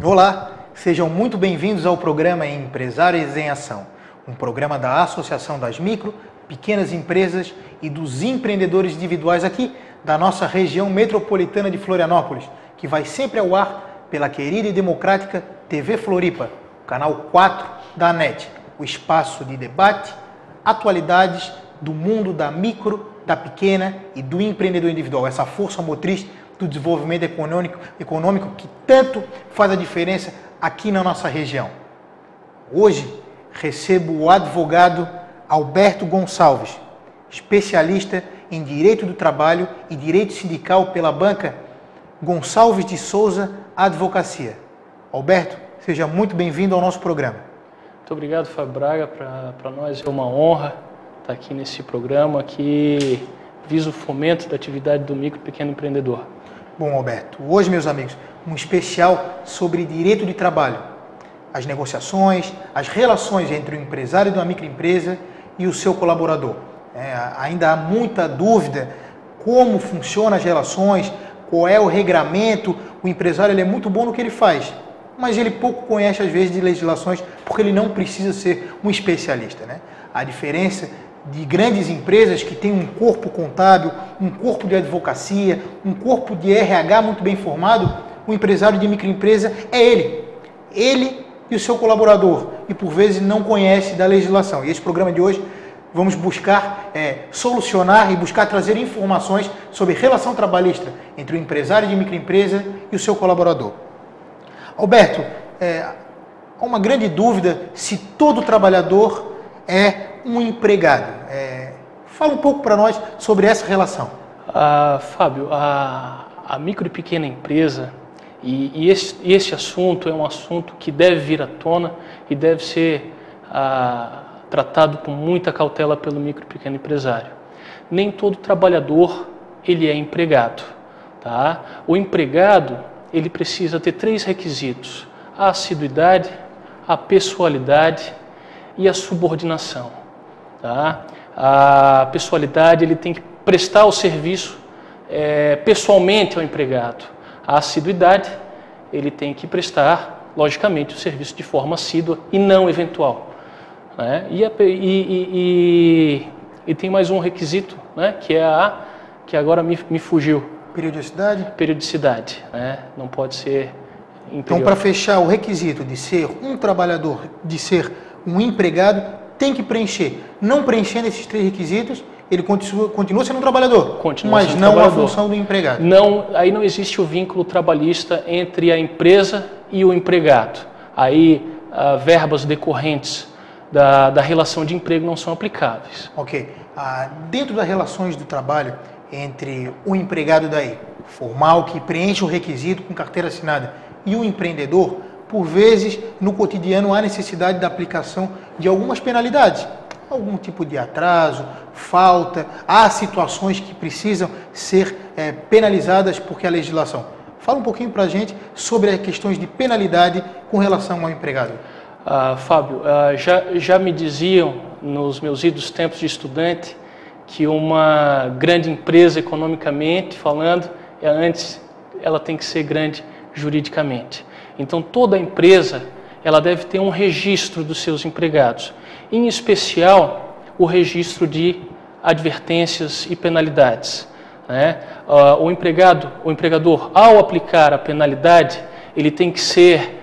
Olá, sejam muito bem-vindos ao programa Empresários em Ação, um programa da Associação das Micro, Pequenas Empresas e dos Empreendedores Individuais aqui da nossa região metropolitana de Florianópolis, que vai sempre ao ar pela querida e democrática TV Floripa, o canal 4 da ANET, o espaço de debate, atualidades do mundo da micro, da pequena e do empreendedor individual, essa força motriz do desenvolvimento econômico que tanto faz a diferença aqui na nossa região. Hoje recebo o advogado Alberto Gonçalves, especialista em Direito do Trabalho e Direito Sindical pela banca Gonçalves de Souza Advocacia. Alberto, seja muito bem-vindo ao nosso programa. Muito obrigado, Fábio Braga. Para nós é uma honra estar aqui nesse programa que visa o fomento da atividade do micro e pequeno empreendedor. Bom, Alberto, hoje, meus amigos, um especial sobre direito de trabalho, as negociações, as relações entre o empresário de uma microempresa e o seu colaborador. Ainda há muita dúvida como funcionam as relações, qual é o regramento. O empresário ele é muito bom no que ele faz, mas ele pouco conhece, às vezes, de legislações, porque ele não precisa ser um especialista, né? A diferença de grandes empresas que têm um corpo contábil, um corpo de advocacia, um corpo de RH muito bem formado, o empresário de microempresa é ele e o seu colaborador, e por vezes não conhece da legislação. E esse programa de hoje vamos buscar solucionar e buscar trazer informações sobre relação trabalhista entre o empresário de microempresa e o seu colaborador. Alberto, há uma grande dúvida se todo trabalhador é um empregado. Fala um pouco para nós sobre essa relação. Fábio, a micro e pequena empresa, e esse assunto é um assunto que deve vir à tona e deve ser tratado com muita cautela pelo micro e pequeno empresário. Nem todo trabalhador ele é empregado. Tá? O empregado ele precisa ter 3 requisitos: a assiduidade, a pessoalidade e a subordinação. Tá? A pessoalidade, ele tem que prestar o serviço pessoalmente ao empregado. A assiduidade, ele tem que prestar, logicamente, o serviço de forma assídua e não eventual. Né? E tem mais um requisito, né? Que agora me fugiu. Periodicidade? Periodicidade, né? Não pode ser imperial. Então, para fechar, o requisito de ser um trabalhador, de ser um empregado, tem que preencher. Não preenchendo esses 3 requisitos, ele continua sendo um trabalhador, mas não a função do empregado. Não, aí não existe o vínculo trabalhista entre a empresa e o empregado. Aí verbas decorrentes da relação de emprego não são aplicáveis. Ok. Dentro das relações do trabalho entre o empregado formal, que preenche o requisito com carteira assinada, e o empreendedor, por vezes, no cotidiano, há necessidade da aplicação de algumas penalidades. Algum tipo de atraso, falta, há situações que precisam ser penalizadas porque a legislação. Fala um pouquinho para a gente sobre as questões de penalidade com relação ao empregado. Fábio, já me diziam nos meus idos tempos de estudante que uma grande empresa, economicamente falando, antes ela tem que ser grande juridicamente. Então, toda empresa ela deve ter um registro dos seus empregados, em especial o registro de advertências e penalidades. Né? O empregador, ao aplicar a penalidade, ele tem que ser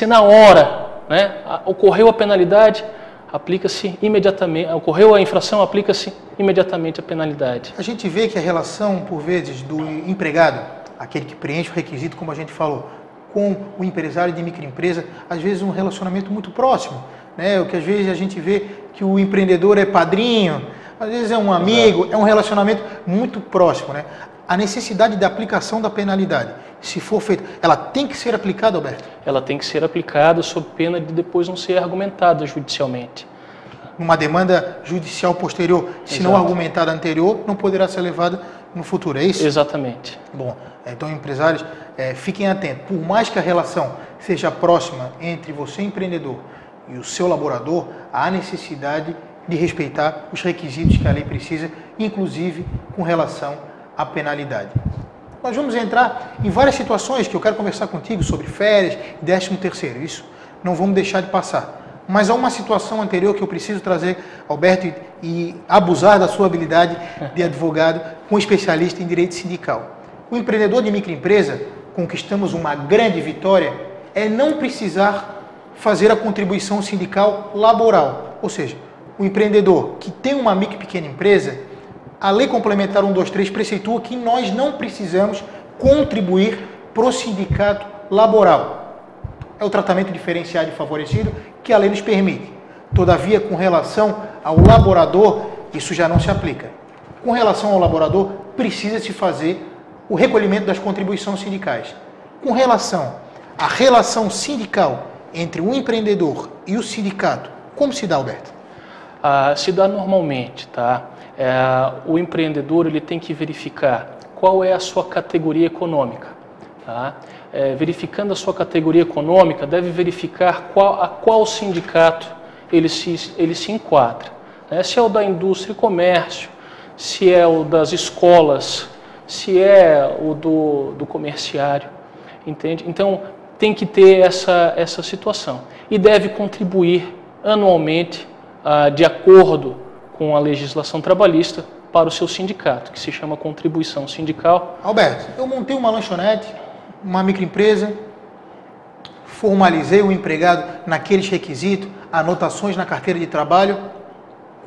na hora. Né? Ocorreu a penalidade, aplica-se imediatamente. Ocorreu a infração, aplica-se imediatamente a penalidade. A gente vê que a relação, por vezes, do empregado, aquele que preenche o requisito, como a gente falou, com o empresário de microempresa, às vezes um relacionamento muito próximo, né? O que às vezes a gente vê que o empreendedor é padrinho, às vezes é um amigo, é um relacionamento muito próximo, né? A necessidade da aplicação da penalidade, se for feita, ela tem que ser aplicada, Alberto? Ela tem que ser aplicada sob pena de depois não ser argumentada judicialmente. Numa demanda judicial posterior, se não argumentada anterior, não poderá ser levada no futuro, é isso? Exatamente. Bom, então empresários, fiquem atentos. Por mais que a relação seja próxima entre você, empreendedor, e o seu laborador, há necessidade de respeitar os requisitos que a lei precisa, inclusive com relação à penalidade. Nós vamos entrar em várias situações que eu quero conversar contigo sobre férias e 13º. Isso não vamos deixar de passar. Mas há uma situação anterior que eu preciso trazer, Alberto, e abusar da sua habilidade de advogado com especialista em direito sindical. O empreendedor de microempresa, conquistamos uma grande vitória, é não precisar fazer a contribuição sindical laboral. Ou seja, o empreendedor que tem uma micro e pequena empresa, a Lei Complementar 123 preceitua que nós não precisamos contribuir para o sindicato laboral. É o tratamento diferenciado e favorecido que a lei nos permite. Todavia, com relação ao laborador, isso já não se aplica. Com relação ao laborador, precisa-se fazer o recolhimento das contribuições sindicais. Com relação à relação sindical entre o empreendedor e o sindicato, como se dá, Alberto? Se dá normalmente, tá? O empreendedor ele tem que verificar qual é a sua categoria econômica, tá? Verificando a sua categoria econômica, deve verificar a qual sindicato ele se enquadra, né? Se é o da indústria e comércio, se é o das escolas, se é o do comerciário, entende? Então, tem que ter essa situação e deve contribuir anualmente de acordo com a legislação trabalhista para o seu sindicato, que se chama contribuição sindical. Alberto, eu montei uma lanchonete, uma microempresa, formalizei o empregado naqueles requisitos, anotações na carteira de trabalho.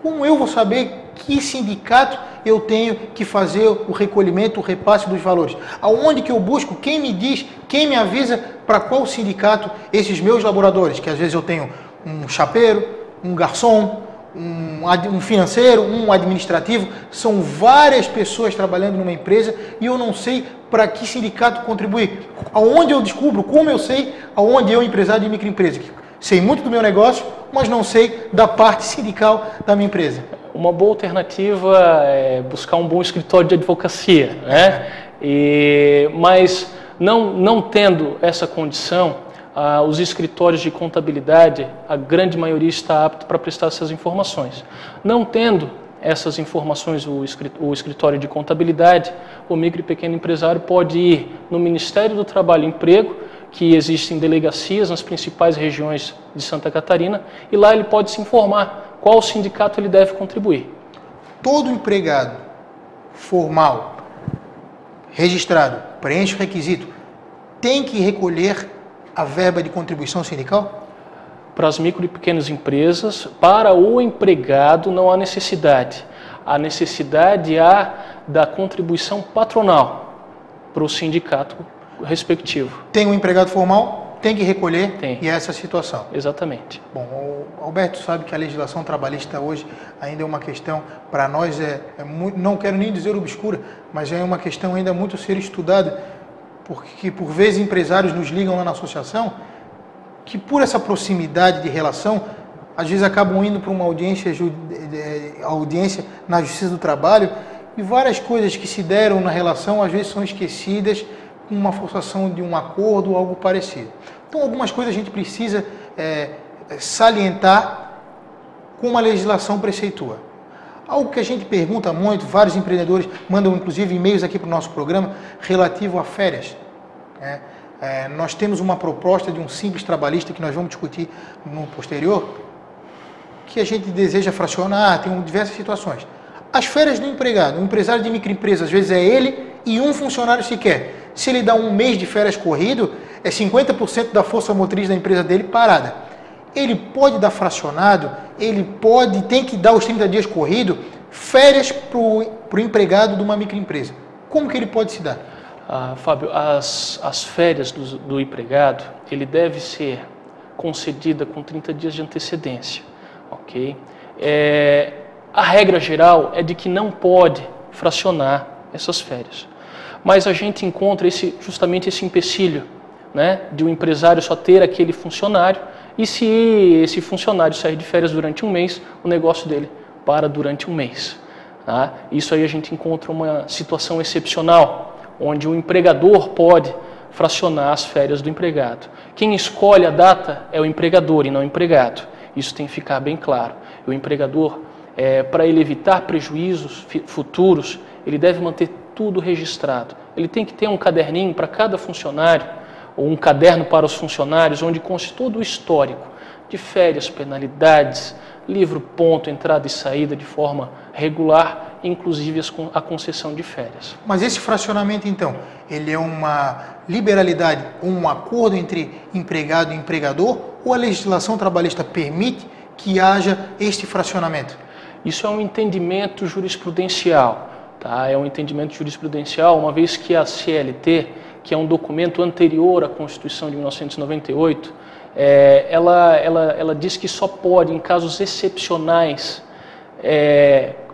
Como eu vou saber que sindicato eu tenho que fazer o recolhimento, o repasse dos valores? Aonde que eu busco? Quem me diz, quem me avisa para qual sindicato esses meus laboradores? Que às vezes eu tenho um chapeiro, um garçom, um financeiro, um administrativo, são várias pessoas trabalhando numa empresa e eu não sei para que sindicato contribuir. Aonde eu descubro, como eu sei, aonde eu, empresário de microempresa, sei muito do meu negócio, mas não sei da parte sindical da minha empresa. Uma boa alternativa é buscar um bom escritório de advocacia, né? Mas não tendo essa condição, os escritórios de contabilidade, a grande maioria está apto para prestar essas informações. Não tendo essas informações, o escritório de contabilidade, o micro e pequeno empresário pode ir no Ministério do Trabalho e Emprego, que existem delegacias nas principais regiões de Santa Catarina, e lá ele pode se informar qual sindicato ele deve contribuir. Todo empregado formal, registrado, preenche o requisito, tem que recolher a verba de contribuição sindical? Para as micro e pequenas empresas, para o empregado não há necessidade. A necessidade da contribuição patronal para o sindicato respectivo. Tem um empregado formal, tem que recolher, tem. E é essa a situação. Exatamente. Bom, o Alberto sabe que a legislação trabalhista hoje ainda é uma questão, para nós muito, não quero nem dizer obscura, mas é uma questão ainda muito a ser estudada, porque por vezes empresários nos ligam lá na associação, que por essa proximidade de relação, às vezes acabam indo para uma audiência na Justiça do Trabalho, e várias coisas que se deram na relação, às vezes são esquecidas com uma forçação de um acordo ou algo parecido. Então, algumas coisas a gente precisa salientar como a legislação preceitua. Algo que a gente pergunta muito, vários empreendedores mandam inclusive e-mails aqui para o nosso programa, relativo a férias. Nós temos uma proposta de um simples trabalhista que nós vamos discutir no posterior, que a gente deseja fracionar, tem diversas situações. As férias do empregado, o empresário de microempresa, às vezes é ele e um funcionário sequer. Se ele dá um mês de férias corrido, é 50% da força motriz da empresa dele parada. Ele pode dar fracionado, tem que dar os 30 dias corrido, férias para o empregado de uma microempresa. Como que ele pode se dar? Fábio, as férias do empregado, ele deve ser concedida com 30 dias de antecedência, ok? A regra geral é de que não pode fracionar essas férias. Mas a gente encontra justamente esse empecilho, né, de um empresário só ter aquele funcionário, e se esse funcionário sair de férias durante um mês, o negócio dele para durante um mês. Tá? Isso aí a gente encontra uma situação excepcional, onde o empregador pode fracionar as férias do empregado. Quem escolhe a data é o empregador e não o empregado. Isso tem que ficar bem claro. O empregador, para ele evitar prejuízos futuros, ele deve manter tudo registrado. Ele tem que ter um caderninho para cada funcionário, ou um caderno para os funcionários, onde conste todo o histórico de férias, penalidades, livro-ponto, entrada e saída de forma regular, inclusive a concessão de férias. Mas esse fracionamento, então, ele é uma liberalidade, um acordo entre empregado e empregador, ou a legislação trabalhista permite que haja este fracionamento? Isso é um entendimento jurisprudencial, tá? É um entendimento jurisprudencial, uma vez que a CLT, que é um documento anterior à Constituição de 1998, ela diz que só pode, em casos excepcionais,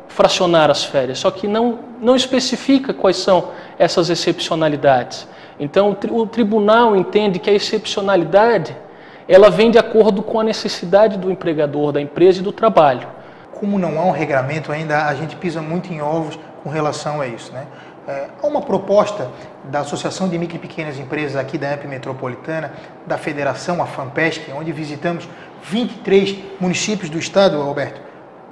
fracionar as férias, só que não especifica quais são essas excepcionalidades. Então, o tribunal entende que a excepcionalidade ela vem de acordo com a necessidade do empregador, da empresa e do trabalho. Como não há um regramento ainda, a gente pisa muito em ovos com relação a isso, né? Há uma proposta da Associação de Micro e Pequenas Empresas aqui da AMP Metropolitana, da Federação, a FAMPESC, onde visitamos 23 municípios do estado, Alberto,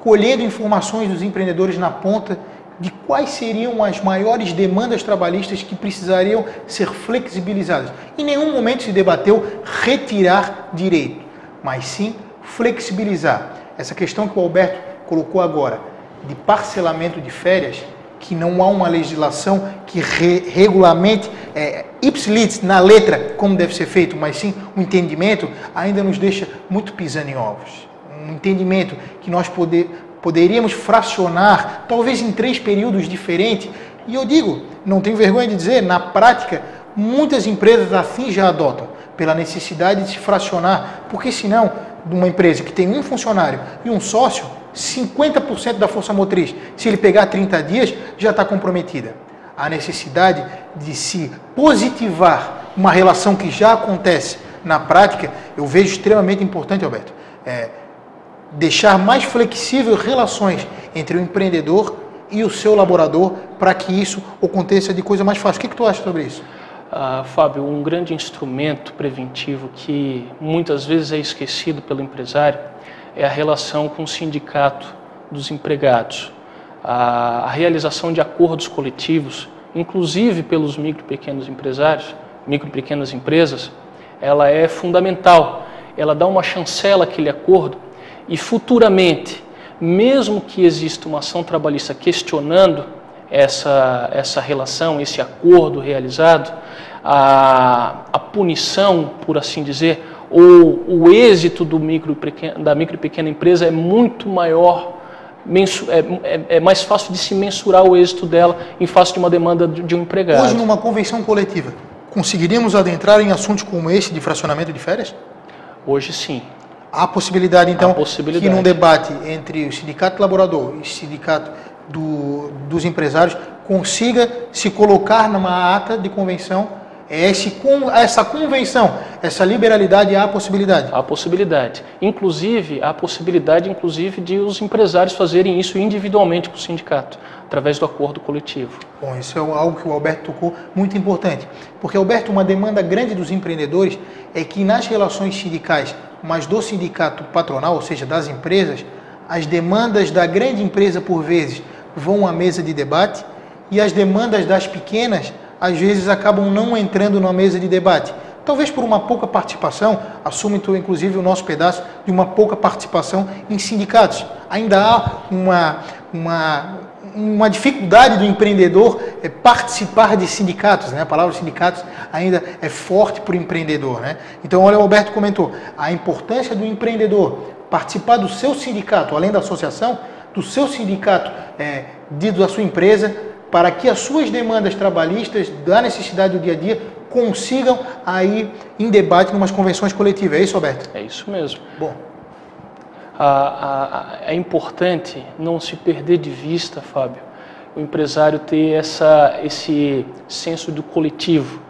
colhendo informações dos empreendedores na ponta de quais seriam as maiores demandas trabalhistas que precisariam ser flexibilizadas. Em nenhum momento se debateu retirar direito, mas sim flexibilizar. Essa questão que o Alberto colocou agora, de parcelamento de férias, que não há uma legislação que regulamente, ipsilis, na letra, como deve ser feito, mas sim um entendimento, ainda nos deixa muito pisando em ovos. Um entendimento que nós poderíamos fracionar, talvez em 3 períodos diferentes. E eu digo, não tenho vergonha de dizer, na prática, muitas empresas assim já adotam, pela necessidade de se fracionar, porque senão, de uma empresa que tem um funcionário e um sócio, 50% da força motriz, se ele pegar 30 dias, já está comprometida. A necessidade de se positivar uma relação que já acontece na prática, eu vejo extremamente importante, Alberto. Deixar mais flexível relações entre o empreendedor e o seu laborador para que isso aconteça de coisa mais fácil. O que tu acha sobre isso? Fábio, um grande instrumento preventivo que muitas vezes é esquecido pelo empresário é a relação com o sindicato dos empregados. A realização de acordos coletivos, inclusive pelos micro e pequenos empresários, micro e pequenas empresas, ela é fundamental. Ela dá uma chancela àquele acordo e futuramente, mesmo que exista uma ação trabalhista questionando essa relação, esse acordo realizado, a punição, por assim dizer, ou o êxito da micro e pequena empresa é muito maior, é mais fácil de se mensurar o êxito dela em face de uma demanda de um empregado. Hoje, numa convenção coletiva, conseguiríamos adentrar em assuntos como esse de fracionamento de férias? Hoje sim. Há a possibilidade, então, que num debate entre o sindicato laborador e o sindicato dos empresários consiga se colocar numa ata de convenção, essa convenção, essa liberalidade, há a possibilidade? Há a possibilidade. Inclusive, há a possibilidade de os empresários fazerem isso individualmente com o sindicato, através do acordo coletivo. Bom, isso é algo que o Alberto tocou, muito importante. Porque, Alberto, uma demanda grande dos empreendedores é que nas relações sindicais, mas do sindicato patronal, ou seja, das empresas, as demandas da grande empresa, por vezes, vão à mesa de debate e as demandas das pequenas, às vezes, acabam não entrando na mesa de debate. Talvez por uma pouca participação, assume inclusive o nosso pedaço de uma pouca participação em sindicatos. Ainda há uma dificuldade do empreendedor participar de sindicatos, né? A palavra sindicatos ainda é forte para o empreendedor, né? Então, olha, o Alberto comentou, a importância do empreendedor participar do seu sindicato, além da associação, do seu sindicato da sua empresa, para que as suas demandas trabalhistas, da necessidade do dia a dia, consigam aí em debate em umas convenções coletivas. É isso, Alberto? É isso mesmo. Bom. É importante não se perder de vista, Fábio, o empresário ter esse senso do coletivo,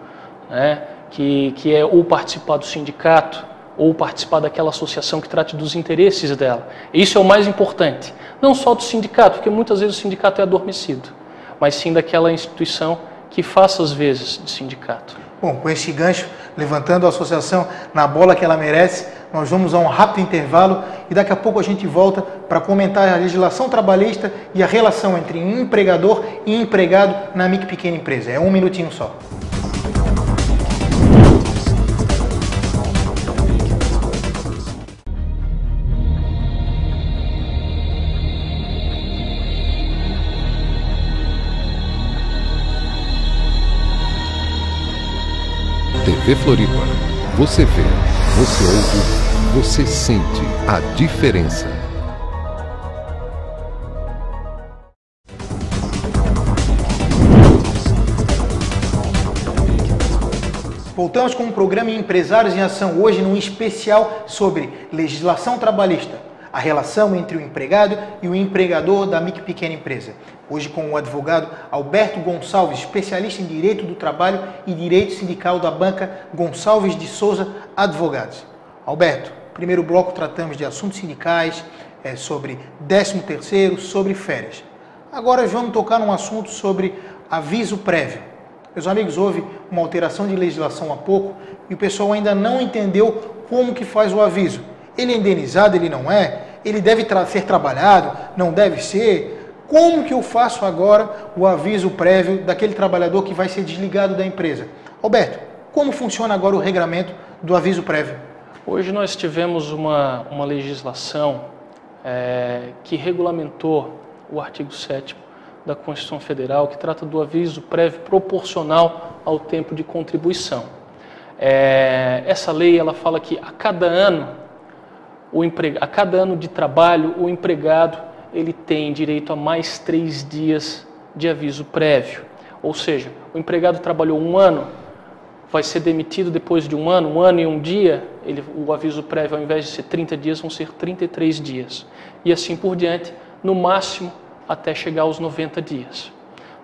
né? que é ou participar do sindicato, ou participar daquela associação que trate dos interesses dela. Isso é o mais importante. Não só do sindicato, porque muitas vezes o sindicato é adormecido, mas sim daquela instituição que faça às vezes de sindicato. Bom, com esse gancho, levantando a associação na bola que ela merece, nós vamos a um rápido intervalo e daqui a pouco a gente volta para comentar a legislação trabalhista e a relação entre empregador e empregado na micro e pequena empresa. É um minutinho só. TV Floripa. Você vê, você ouve, você sente a diferença. Voltamos com o programa Empresários em Ação, hoje num especial sobre legislação trabalhista, a relação entre o empregado e o empregador da micro e pequena empresa. Hoje com o advogado Alberto Gonçalves, especialista em Direito do Trabalho e Direito Sindical da banca Gonçalves de Souza Advogados. Alberto, primeiro bloco tratamos de assuntos sindicais, sobre 13º, sobre férias. Agora vamos tocar num assunto sobre aviso prévio. Meus amigos, houve uma alteração de legislação há pouco e o pessoal ainda não entendeu como que faz o aviso. Ele é indenizado, ele não é? Ele deve ser trabalhado, não deve ser? Como que eu faço agora o aviso prévio daquele trabalhador que vai ser desligado da empresa? Alberto, como funciona agora o regramento do aviso prévio? Hoje nós tivemos uma legislação que regulamentou o artigo 7º da Constituição Federal, que trata do aviso prévio proporcional ao tempo de contribuição. Essa lei ela fala que a cada ano de trabalho, o empregado ele tem direito a mais 3 dias de aviso prévio. Ou seja, o empregado trabalhou 1 ano, vai ser demitido depois de 1 ano e 1 dia, o aviso prévio, ao invés de ser 30 dias, vão ser 33 dias. E assim por diante, no máximo, até chegar aos 90 dias.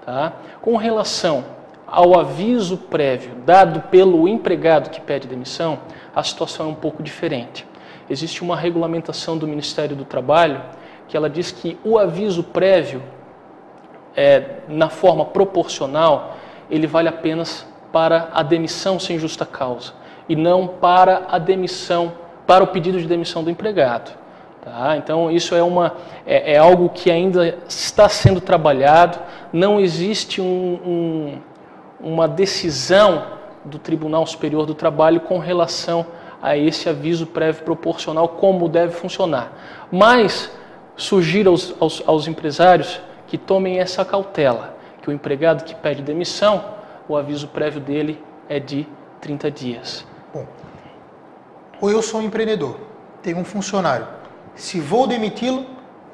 Tá? Com relação ao aviso prévio dado pelo empregado que pede demissão, a situação é um pouco diferente. Existe uma regulamentação do Ministério do Trabalho que ela diz que o aviso prévio, na forma proporcional, ele vale apenas para a demissão sem justa causa e não para a demissão, para o pedido de demissão do empregado. Tá? Então isso é algo que ainda está sendo trabalhado, não existe uma decisão do Tribunal Superior do Trabalho com relação a esse aviso prévio proporcional, como deve funcionar. Mas sugiro aos empresários que tomem essa cautela, que o empregado que pede demissão, o aviso prévio dele é de 30 dias. Bom, ou eu sou um empreendedor, tenho um funcionário, se vou demiti-lo,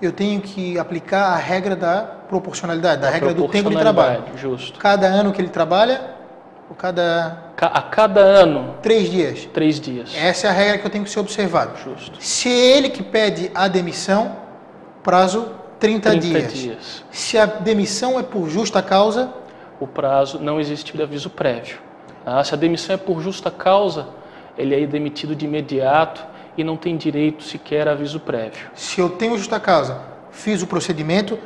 eu tenho que aplicar a regra da proporcionalidade, da regra do tempo de trabalho. Justo. Cada ano que ele trabalha, a cada ano 3 dias. 3 dias. Essa é a regra que eu tenho que ser observado. Justo. Se é ele que pede a demissão, prazo 30 dias. Se a demissão é por justa causa, o prazo não existe de aviso prévio. Se a demissão é por justa causa, ele é demitido de imediato e não tem direito sequer a aviso prévio. Se eu tenho justa causa, fiz o procedimento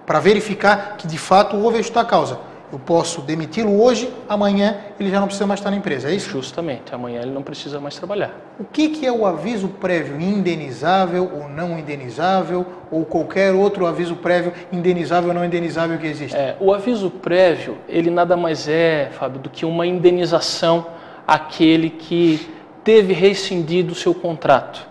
para verificar que de fato houve a justa causa. Eu posso demiti-lo hoje, amanhã ele já não precisa mais estar na empresa, é isso? Justamente, amanhã ele não precisa mais trabalhar. O que é o aviso prévio indenizável ou não indenizável, ou qualquer outro aviso prévio indenizável ou não indenizável que existe? O aviso prévio, ele nada mais é, Fábio, do que uma indenização àquele que teve rescindido o seu contrato,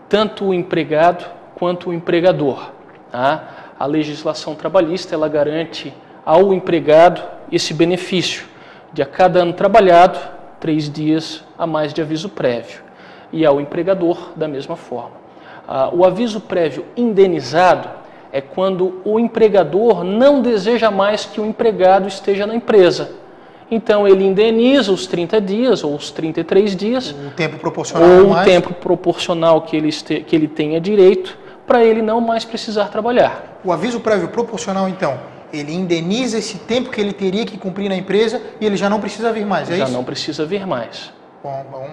tanto o empregado quanto o empregador. Tá? A legislação trabalhista, ela garante ao empregado esse benefício de a cada ano trabalhado, 3 dias a mais de aviso prévio. E ao empregador da mesma forma. O aviso prévio indenizado é quando o empregador não deseja mais que o empregado esteja na empresa. Então ele indeniza os 30 dias ou os 33 dias. O tempo proporcional ou um tempo proporcional que ele tenha direito para ele não mais precisar trabalhar. O aviso prévio proporcional, então, ele indeniza esse tempo que ele teria que cumprir na empresa e ele já não precisa vir mais, é isso? Já não precisa vir mais. Bom,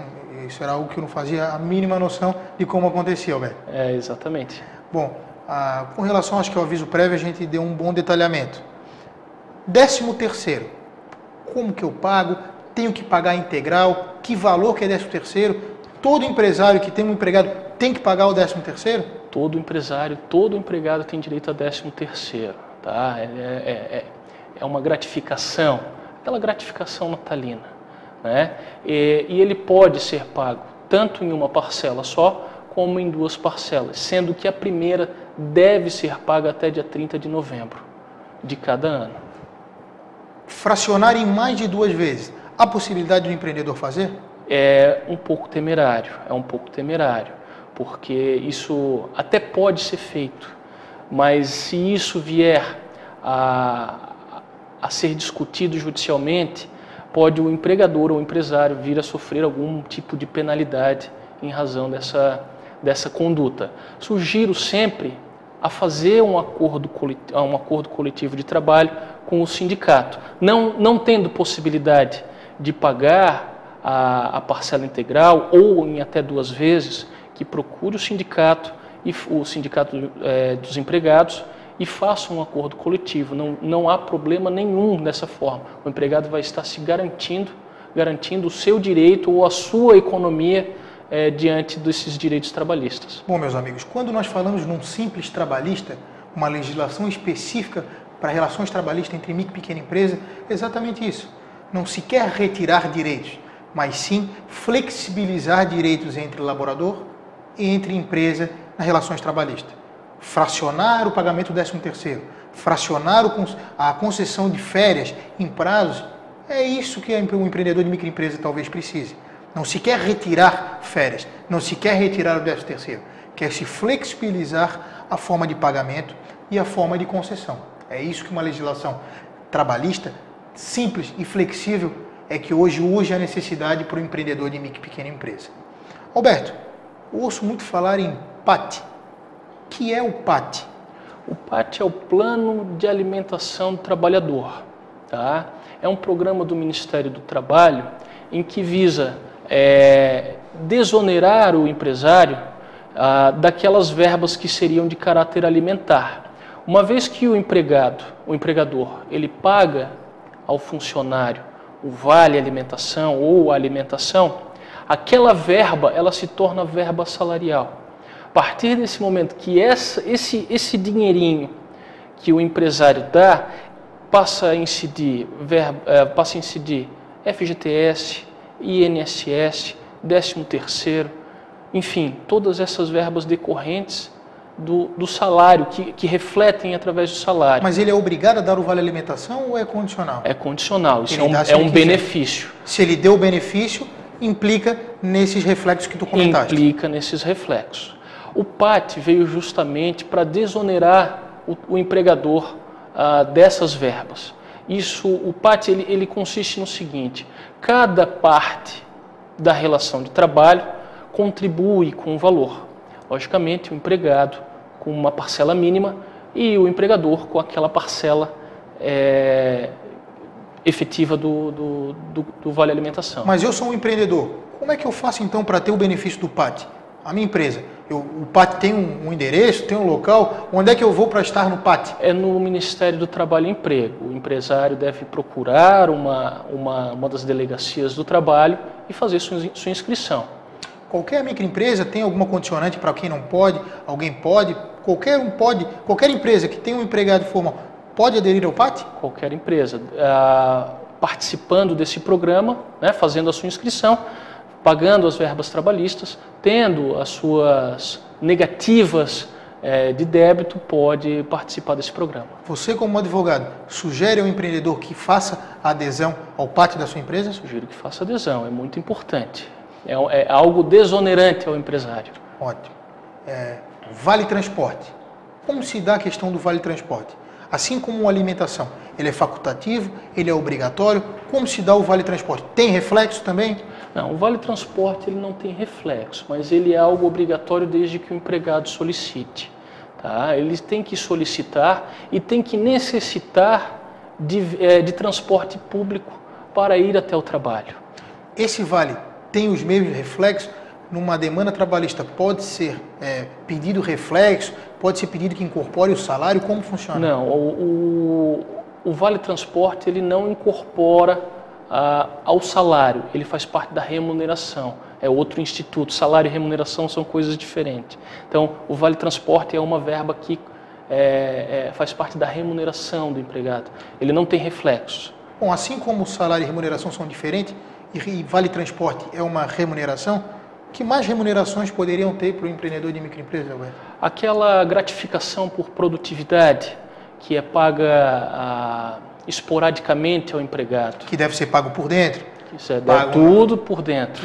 isso era algo que eu não fazia a mínima noção de como acontecia, Alberto. Exatamente. Bom, com relação, acho que ao aviso prévio, a gente deu um bom detalhamento. 13º, como que eu pago, tenho que pagar integral, que valor que é 13º? Todo empresário que tem um empregado tem que pagar o 13º? Todo empresário, todo empregado tem direito a 13º, tá? É uma gratificação, aquela gratificação natalina, né? E ele pode ser pago tanto em uma parcela só, como em 2 parcelas, sendo que a primeira deve ser paga até dia 30 de novembro de cada ano. Fracionar em mais de 2 vezes, há possibilidade do empreendedor fazer? É um pouco temerário, porque isso até pode ser feito, mas se isso vier a ser discutido judicialmente, pode o empregador ou o empresário vir a sofrer algum tipo de penalidade em razão dessa conduta. Sugiro sempre a fazer um acordo coletivo de trabalho com o sindicato. Não tendo possibilidade de pagar a parcela integral ou em até 2 vezes, que procure o sindicato dos empregados e faça um acordo coletivo. Não há problema nenhum dessa forma. O empregado vai estar se garantindo o seu direito ou a sua economia diante desses direitos trabalhistas. Bom, meus amigos, quando nós falamos num simples trabalhista, uma legislação específica para relações trabalhistas entre micro e pequena empresa, é exatamente isso. Não se quer retirar direitos, mas sim flexibilizar direitos entre laborador e entre empresa nas relações trabalhistas. Fracionar o pagamento do 13º, fracionar a concessão de férias em prazos, é isso que o empreendedor de microempresa talvez precise. Não se quer retirar férias, não se quer retirar o 13º, quer se flexibilizar a forma de pagamento e a forma de concessão. É isso que uma legislação trabalhista simples e flexível é que hoje urge a necessidade para o empreendedor de micro e pequena empresa. Alberto, eu ouço muito falar em PAT. O que é o PAT? O PAT é o Plano de Alimentação do Trabalhador. Tá? É um programa do Ministério do Trabalho em que visa desonerar o empresário daquelas verbas que seriam de caráter alimentar. Uma vez que o empregador, ele paga ao funcionário o vale alimentação ou a alimentação, aquela verba ela se torna verba salarial. A partir desse momento que esse dinheirinho que o empresário dá passa a incidir FGTS, INSS, 13º, enfim, todas essas verbas decorrentes do salário, que refletem através do salário. Mas ele é obrigado a dar o vale alimentação ou é condicional? É condicional, isso é um benefício. Se ele deu o benefício, implica nesses reflexos que tu comentaste. Implica nesses reflexos. O PAT veio justamente para desonerar o empregador dessas verbas. O PAT ele consiste no seguinte: cada parte da relação de trabalho contribui com um valor. Logicamente, o empregado com uma parcela mínima e o empregador com aquela parcela efetiva do vale alimentação. Mas eu sou um empreendedor. Como é que eu faço então para ter o benefício do PAT? A minha empresa, o PAT tem um endereço, tem um local, onde é que eu vou para estar no PAT? É no Ministério do Trabalho e Emprego. O empresário deve procurar uma das delegacias do trabalho e fazer sua inscrição. Qualquer microempresa tem alguma condicionante para quem não pode? Alguém pode? Qualquer um pode? Qualquer empresa que tem um empregado formal pode aderir ao PAT? Qualquer empresa. Participando desse programa, né, fazendo a sua inscrição, pagando as verbas trabalhistas, tendo as suas negativas de débito, pode participar desse programa. Você, como advogado, sugere ao empreendedor que faça a adesão ao PAT da sua empresa? Sugiro que faça adesão, é muito importante. É algo desonerante ao empresário. Ótimo. Vale transporte. Como se dá a questão do vale transporte? Assim como a alimentação, ele é facultativo, ele é obrigatório. Como se dá o vale transporte? Tem reflexo também? Não, o vale transporte ele não tem reflexo, mas ele é algo obrigatório desde que o empregado solicite. Tá? Ele tem que solicitar e tem que necessitar de transporte público para ir até o trabalho. Esse vale tem os mesmos reflexos? Numa demanda trabalhista pode ser pedido reflexo, pode ser pedido que incorpore o salário, como funciona? Não, o vale transporte ele não incorpora ao salário, ele faz parte da remuneração, é outro instituto. Salário e remuneração são coisas diferentes. Então, o Vale Transporte é uma verba que faz parte da remuneração do empregado. Ele não tem reflexos. Bom, assim como o salário e remuneração são diferentes, e Vale Transporte é uma remuneração, que mais remunerações poderiam ter para o empreendedor de microempresa, Alberto? Aquela gratificação por produtividade que é paga esporadicamente ao empregado. Que deve ser pago por dentro. Isso tudo por dentro.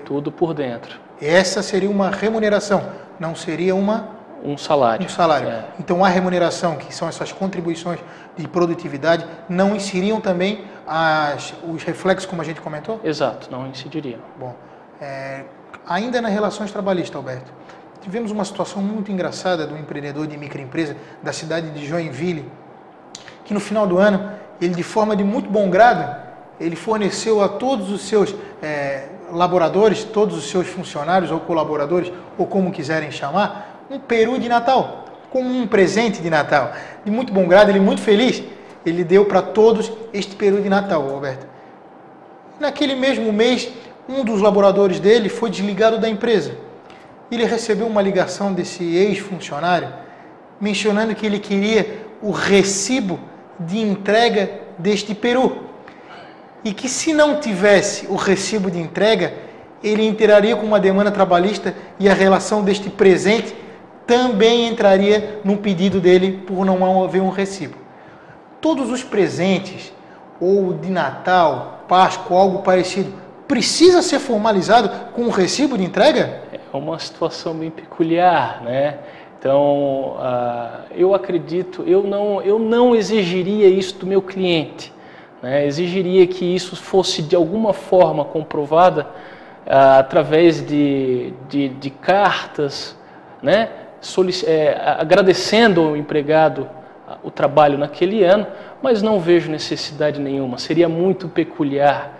Tudo por dentro. Essa seria uma remuneração, não seria um salário. Um salário. Então, a remuneração, que são essas contribuições de produtividade, não incidiriam também os reflexos, como a gente comentou? Exato, não incidiriam. Bom, ainda nas relações trabalhistas, Alberto, tivemos uma situação muito engraçada do empreendedor de microempresa da cidade de Joinville, que no final do ano, ele de forma de muito bom grado, ele forneceu a todos os seus laboradores, todos os seus funcionários ou colaboradores, ou como quiserem chamar, um peru de Natal, como um presente de Natal. De muito bom grado, ele muito feliz, ele deu para todos este peru de Natal, Alberto. Naquele mesmo mês, um dos laboradores dele foi desligado da empresa. Ele recebeu uma ligação desse ex-funcionário, mencionando que ele queria o recibo de entrega deste peru. E que se não tivesse o recibo de entrega, ele entraria com uma demanda trabalhista e a relação deste presente também entraria no pedido dele por não haver um recibo. Todos os presentes, ou de Natal, Páscoa, algo parecido, precisa ser formalizado com um recibo de entrega? É uma situação bem peculiar, né? Então, eu acredito, eu não exigiria isso do meu cliente, né? Exigiria que isso fosse de alguma forma comprovada através de cartas, né? Agradecendo ao empregado o trabalho naquele ano, mas não vejo necessidade nenhuma. Seria muito peculiar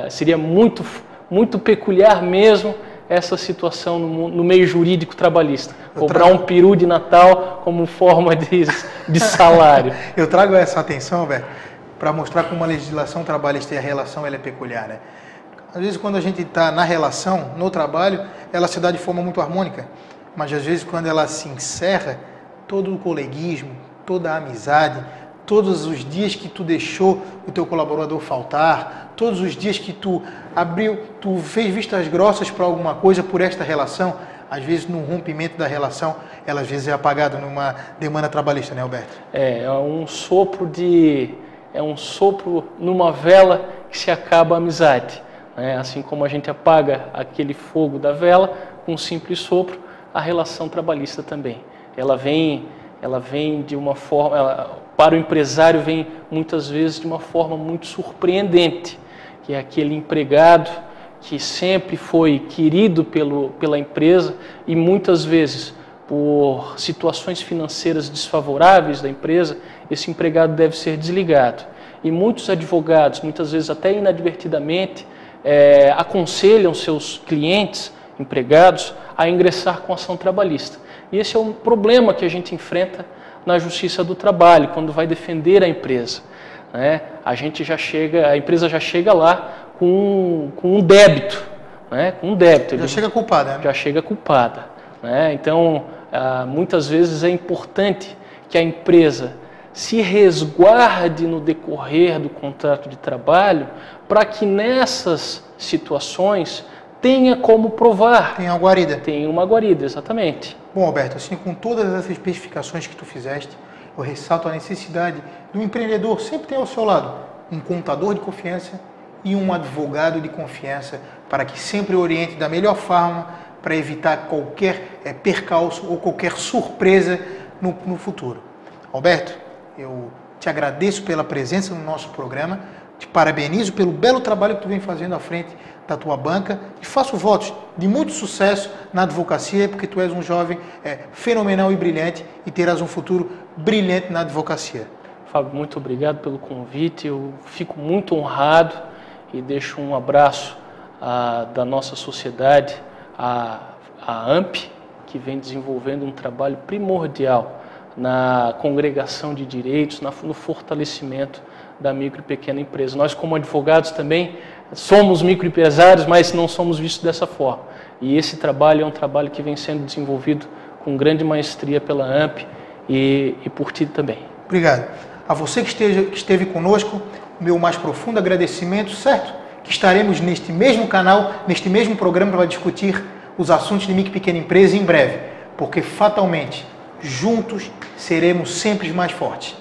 seria muito peculiar mesmo essa situação no meio jurídico trabalhista. Cobrar um peru de Natal como forma de salário. Eu trago essa atenção, Alberto, para mostrar como a legislação trabalhista e a relação ela é peculiar, né? Às vezes, quando a gente está na relação, no trabalho, ela se dá de forma muito harmônica. Mas, às vezes, quando ela se encerra, todo o coleguismo, toda a amizade, todos os dias que tu deixou o teu colaborador faltar, todos os dias que tu fez vistas grossas para alguma coisa por esta relação, às vezes, no rompimento da relação, ela às vezes é apagada numa demanda trabalhista, né, Alberto? É um sopro numa vela que se acaba a amizade. Assim como a gente apaga aquele fogo da vela com um simples sopro, a relação trabalhista também. Ela vem de uma forma, para o empresário vem muitas vezes de uma forma muito surpreendente, que é aquele empregado que sempre foi querido pela empresa e muitas vezes por situações financeiras desfavoráveis da empresa, esse empregado deve ser desligado. E muitos advogados, muitas vezes até inadvertidamente, aconselham seus clientes, empregados, a ingressar com ação trabalhista. E esse é um problema que a gente enfrenta na Justiça do Trabalho, quando vai defender a empresa, né? A empresa já chega lá com um débito, né? Com um débito. Já chega culpada, né? Já chega culpada, né? Então, muitas vezes é importante que a empresa se resguarde no decorrer do contrato de trabalho para que nessas situações tenha como provar. Tem uma guarida. Tem uma guarida, exatamente. Bom, Alberto, assim, com todas essas especificações que tu fizeste, eu ressalto a necessidade do empreendedor sempre ter ao seu lado um contador de confiança e um advogado de confiança para que sempre oriente da melhor forma para evitar qualquer percalço ou qualquer surpresa no futuro. Alberto, eu te agradeço pela presença no nosso programa, te parabenizo pelo belo trabalho que tu vem fazendo à frente da tua banca e faço votos de muito sucesso na advocacia, porque tu és um jovem fenomenal e brilhante e terás um futuro brilhante na advocacia. Fábio, muito obrigado pelo convite, eu fico muito honrado e deixo um abraço da nossa sociedade, a AMP, que vem desenvolvendo um trabalho primordial na congregação de direitos, no fortalecimento da micro e pequena empresa. Nós, como advogados, também somos microempresários, mas não somos vistos dessa forma. E esse trabalho é um trabalho que vem sendo desenvolvido com grande maestria pela AMP e por ti também. Obrigado. A você que esteve conosco, o meu mais profundo agradecimento, certo? Que estaremos neste mesmo canal, neste mesmo programa para discutir os assuntos de micro e pequena empresa em breve, porque fatalmente, juntos seremos sempre mais fortes.